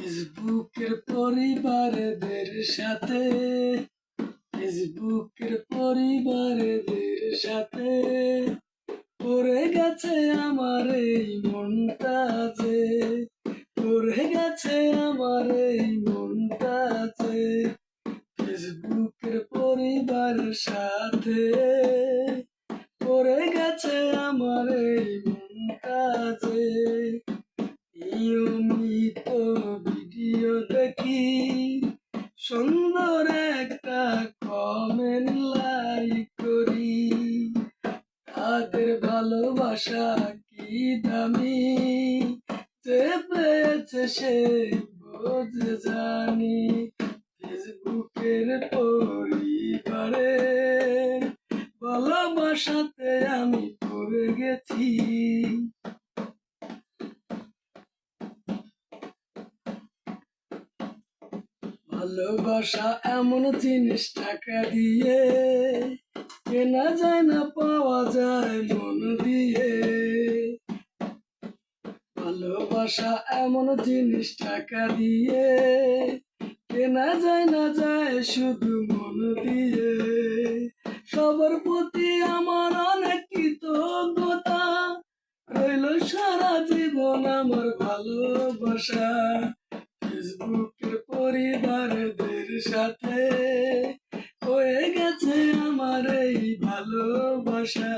ফেসবুকের পরিবারদের সাথে ফেসবুকের পরিবারদের সাথে পড়ে গেছে আমার এই মনটা যে পড়ে গেছে আমার এই মনটা যে ফেসবুকের পরিবারের সাথে পড়ে গেছে আমার এই মনটা যে নিয়মিত ভিডিও দেখি সুন্দর একটা কমেন্ট লাইক করি তাদের ভালোবাসা কি দামি যে পেয়েছে সে বোঝে জানি ফেসবুকের পরিবারে ভালোবাসাতে আমি পড়ে গেছি। ভালোবাসা এমন জিনিস টাকা দিয়ে কেনা যায় না, পাওয়া যায় মন দিয়ে। ভালোবাসা এমন জিনিস টাকা দিয়ে কেনা যায় না, যায় শুধু মন দিয়ে। সবার প্রতি আমার অনেক কৃতজ্ঞতা রইল সারা জীবন আমার ভালোবাসা ফেসবুকের পরিবারদের সাথে হয়ে গেছে আমার এই ভালোবাসা।